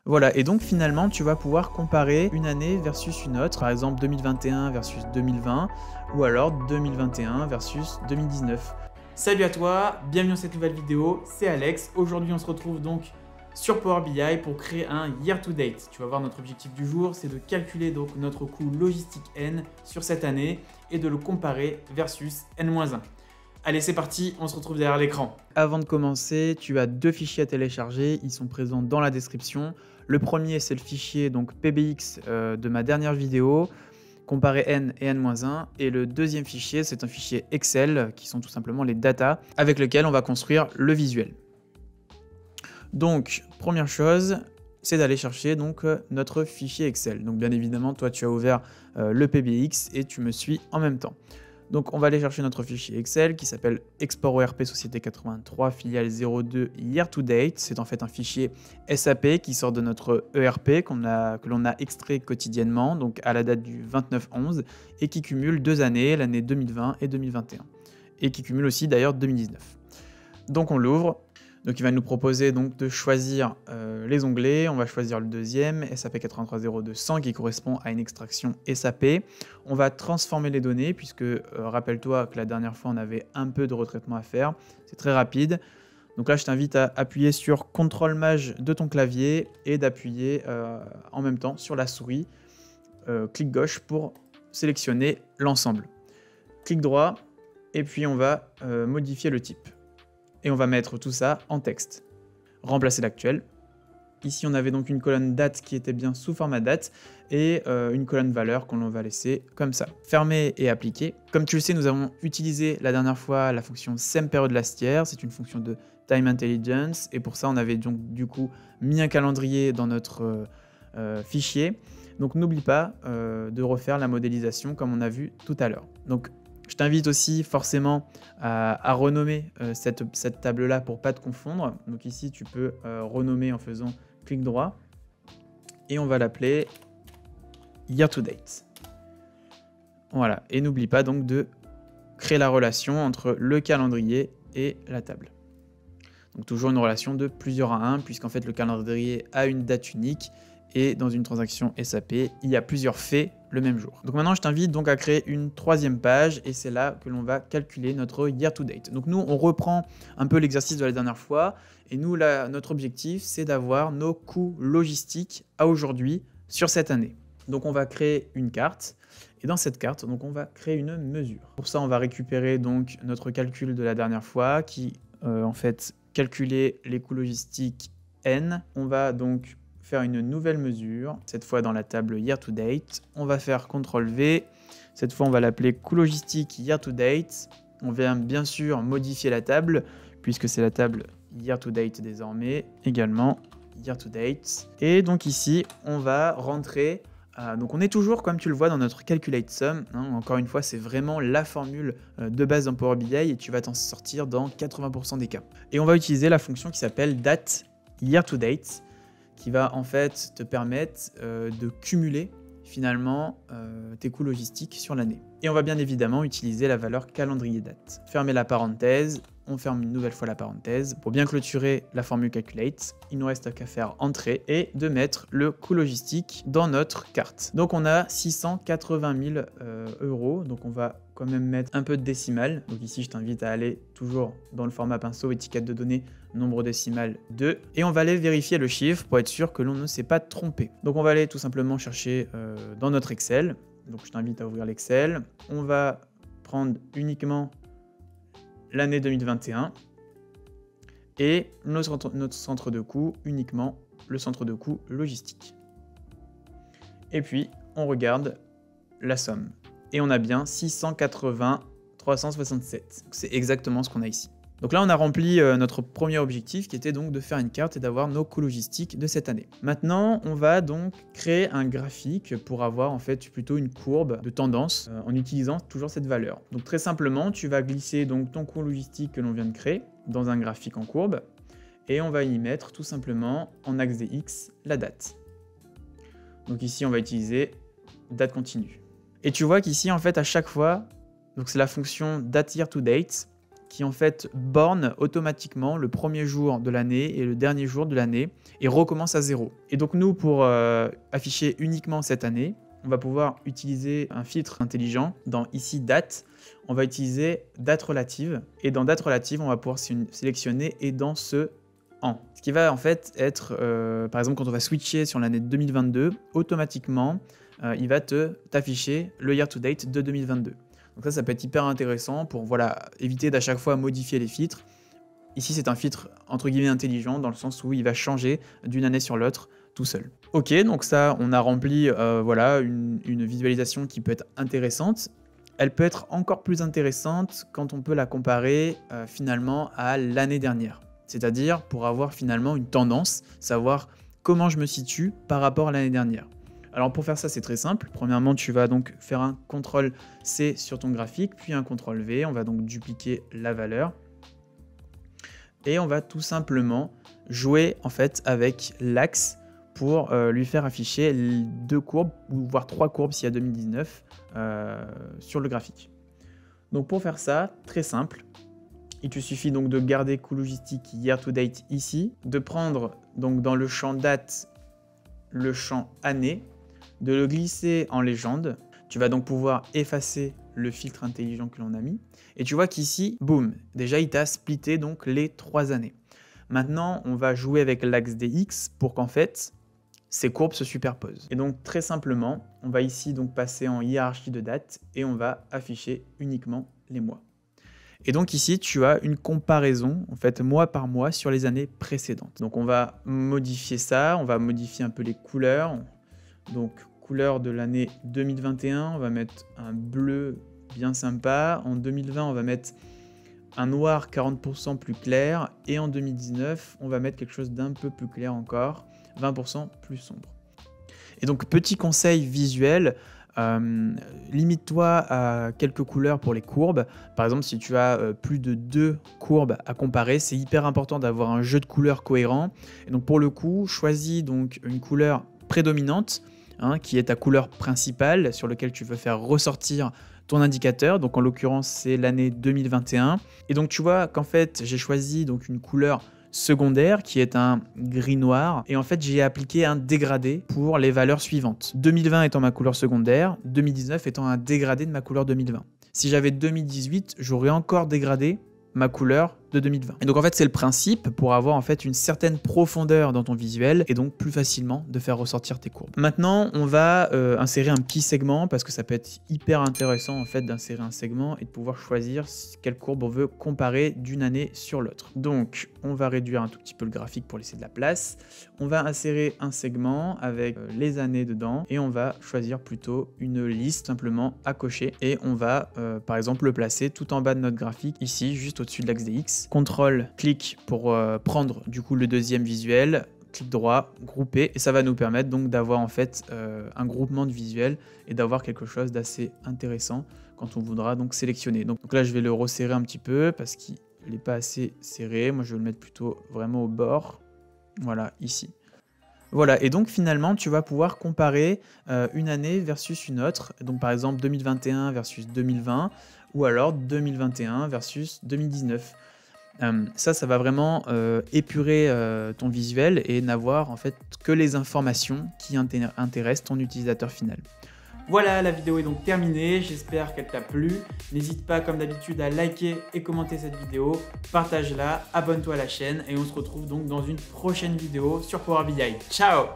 Voilà, et donc finalement, tu vas pouvoir comparer une année versus une autre, par exemple 2021 versus 2020, ou alors 2021 versus 2019. Salut à toi, bienvenue dans cette nouvelle vidéo, c'est Alex. Aujourd'hui, on se retrouve donc sur Power BI pour créer un year to date. Tu vas voir, notre objectif du jour, c'est de calculer donc notre coût logistique N sur cette année et de le comparer versus N-1. Allez, c'est parti, on se retrouve derrière l'écran. Avant de commencer, tu as deux fichiers à télécharger, ils sont présents dans la description. Le premier, c'est le fichier donc PBX de ma dernière vidéo, comparer N et N-1. Et le deuxième fichier, c'est un fichier Excel, qui sont tout simplement les datas, avec lequel on va construire le visuel. Donc, première chose, c'est d'aller chercher donc notre fichier Excel. Donc bien évidemment, toi tu as ouvert le PBX et tu me suis en même temps. Donc on va aller chercher notre fichier Excel qui s'appelle Export ORP Société 83 filiale 02 Year to Date. C'est en fait un fichier SAP qui sort de notre ERP que l'on a extrait quotidiennement, donc à la date du 29/11, et qui cumule 2 années, l'année 2020 et 2021. Et qui cumule aussi d'ailleurs 2019. Donc on l'ouvre. Donc il va nous proposer donc de choisir les onglets. On va choisir le deuxième, SAP 8302100, qui correspond à une extraction SAP. On va transformer les données, puisque rappelle-toi que la dernière fois on avait un peu de retraitement à faire. C'est très rapide. Donc là je t'invite à appuyer sur CTRL-MAJ de ton clavier et d'appuyer en même temps sur la souris. Clic gauche pour sélectionner l'ensemble. Clic droit et puis on va modifier le type. Et on va mettre tout ça en texte. Remplacer l'actuel. Ici, on avait donc une colonne date qui était bien sous format date et une colonne valeur qu'on va laisser comme ça. Fermer et appliquer. Comme tu le sais, nous avons utilisé la dernière fois la fonction SamePeriodLastYear. C'est une fonction de Time Intelligence et pour ça, on avait donc du coup mis un calendrier dans notre fichier. Donc n'oublie pas de refaire la modélisation comme on a vu tout à l'heure. Donc je t'invite aussi forcément à renommer cette table-là pour ne pas te confondre. Donc ici, tu peux renommer en faisant clic droit. Et on va l'appeler Year to Date. Voilà. Et n'oublie pas donc de créer la relation entre le calendrier et la table. Donc toujours une relation de plusieurs à 1, puisqu'en fait le calendrier a une date unique. Et dans une transaction SAP, il y a plusieurs faits le même jour. Donc maintenant, je t'invite donc à créer une troisième page et c'est là que l'on va calculer notre year to date. Donc nous, on reprend un peu l'exercice de la dernière fois et nous, là, notre objectif, c'est d'avoir nos coûts logistiques à aujourd'hui sur cette année. Donc on va créer une carte et dans cette carte, donc on va créer une mesure. Pour ça, on va récupérer donc notre calcul de la dernière fois qui, en fait, calculait les coûts logistiques N. On va donc faire une nouvelle mesure, cette fois dans la table Year to Date. On va faire CTRL-V, cette fois on va l'appeler coût logistique Year to Date. On va bien sûr modifier la table, puisque c'est la table Year to Date désormais, également Year to Date. Et donc ici, on va rentrer, donc on est toujours, comme tu le vois dans notre Calculate Sum, hein, encore une fois, c'est vraiment la formule de base dans Power BI et tu vas t'en sortir dans 80% des cas. Et on va utiliser la fonction qui s'appelle date Year to Date, qui va en fait te permettre de cumuler finalement tes coûts logistiques sur l'année. Et on va bien évidemment utiliser la valeur calendrier date. Fermer la parenthèse, on ferme une nouvelle fois la parenthèse. Pour bien clôturer la formule calculate, il nous reste qu'à faire entrée et de mettre le coût logistique dans notre carte. Donc on a 680 000 €, donc on va quand même mettre un peu de décimales. Donc ici je t'invite à aller toujours dans le format pinceau, étiquette de données, nombre décimal 2. Et on va aller vérifier le chiffre pour être sûr que l'on ne s'est pas trompé. Donc on va aller tout simplement chercher dans notre Excel. Donc je t'invite à ouvrir l'Excel. On va prendre uniquement l'année 2021 et notre centre de coût, uniquement le centre de coût logistique. Et puis on regarde la somme. Et on a bien 680 367. C'est exactement ce qu'on a ici. Donc là, on a rempli notre premier objectif qui était donc de faire une carte et d'avoir nos coûts logistiques de cette année. Maintenant, on va donc créer un graphique pour avoir en fait plutôt une courbe de tendance en utilisant toujours cette valeur. Donc très simplement, tu vas glisser donc ton coût logistique que l'on vient de créer dans un graphique en courbe et on va y mettre tout simplement en axe des X la date. Donc ici, on va utiliser date continue. Et tu vois qu'ici, en fait, à chaque fois, donc c'est la fonction date year to date qui en fait borne automatiquement le premier jour de l'année et le dernier jour de l'année et recommence à 0. Et donc nous, pour afficher uniquement cette année, on va pouvoir utiliser un filtre intelligent. Dans ici date, on va utiliser date relative et dans date relative, on va pouvoir sélectionner et dans ce an. Ce qui va en fait être, par exemple quand on va switcher sur l'année 2022, automatiquement, il va t'afficher le year to date de 2022. Donc ça peut être hyper intéressant pour éviter d'à chaque fois modifier les filtres. Ici, c'est un filtre entre guillemets intelligent dans le sens où il va changer d'une année sur l'autre tout seul. Ok, donc ça, on a rempli une visualisation qui peut être intéressante. Elle peut être encore plus intéressante quand on peut la comparer finalement à l'année dernière. C'est-à-dire pour avoir finalement une tendance, savoir comment je me situe par rapport à l'année dernière. Alors pour faire ça, c'est très simple. Premièrement, tu vas donc faire un CTRL-C sur ton graphique, puis un CTRL-V. On va donc dupliquer la valeur. Et on va tout simplement jouer en fait avec l'axe pour lui faire afficher 2 courbes, ou voire 3 courbes s'il y a 2019 sur le graphique. Donc pour faire ça, très simple. Il te suffit donc de garder Coologistic Year to Date ici, de prendre donc dans le champ date le champ année, de le glisser en légende. Tu vas donc pouvoir effacer le filtre intelligent que l'on a mis. Et tu vois qu'ici, boum, déjà il t'a splitté donc les 3 années. Maintenant, on va jouer avec l'axe des X pour qu'en fait, ces courbes se superposent. Et donc très simplement, on va ici donc passer en hiérarchie de date et on va afficher uniquement les mois. Et donc ici, tu as une comparaison, en fait, mois par mois sur les années précédentes. Donc on va modifier ça, on va modifier un peu les couleurs. Donc couleur de l'année 2021, on va mettre un bleu bien sympa. En 2020, on va mettre un noir 40% plus clair. Et en 2019, on va mettre quelque chose d'un peu plus clair encore, 20% plus sombre. Et donc petit conseil visuel, limite-toi à quelques couleurs pour les courbes. Par exemple, si tu as plus de 2 courbes à comparer, c'est hyper important d'avoir un jeu de couleurs cohérent. Et donc pour le coup, choisis donc une couleur prédominante, qui est ta couleur principale sur laquelle tu veux faire ressortir ton indicateur. Donc en l'occurrence, c'est l'année 2021. Et donc tu vois qu'en fait, j'ai choisi donc une couleur secondaire qui est un gris noir et en fait j'ai appliqué un dégradé pour les valeurs suivantes. 2020 étant ma couleur secondaire, 2019 étant un dégradé de ma couleur 2020. Si j'avais 2018, j'aurais encore dégradé ma couleur de 2020. Et donc en fait c'est le principe pour avoir en fait une certaine profondeur dans ton visuel et donc plus facilement de faire ressortir tes courbes. Maintenant on va insérer un petit segment parce que ça peut être hyper intéressant en fait d'insérer un segment et de pouvoir choisir quelle courbe on veut comparer d'une année sur l'autre. Donc on va réduire un tout petit peu le graphique pour laisser de la place. On va insérer un segment avec les années dedans et on va choisir plutôt une liste simplement à cocher et on va par exemple le placer tout en bas de notre graphique ici juste au-dessus de l'axe des X. CTRL, clic pour prendre du coup le deuxième visuel, clic droit, grouper, et ça va nous permettre donc d'avoir en fait un groupement de visuels et d'avoir quelque chose d'assez intéressant quand on voudra donc sélectionner. Donc là je vais le resserrer un petit peu parce qu'il n'est pas assez serré, moi je vais le mettre plutôt vraiment au bord, voilà ici. Voilà, et donc finalement tu vas pouvoir comparer une année versus une autre, donc par exemple 2021 versus 2020 ou alors 2021 versus 2019. Ça va vraiment épurer ton visuel et n'avoir en fait que les informations qui intéressent ton utilisateur final. Voilà, la vidéo est donc terminée, j'espère qu'elle t'a plu. N'hésite pas comme d'habitude à liker et commenter cette vidéo, partage-la, abonne-toi à la chaîne et on se retrouve donc dans une prochaine vidéo sur Power BI. Ciao!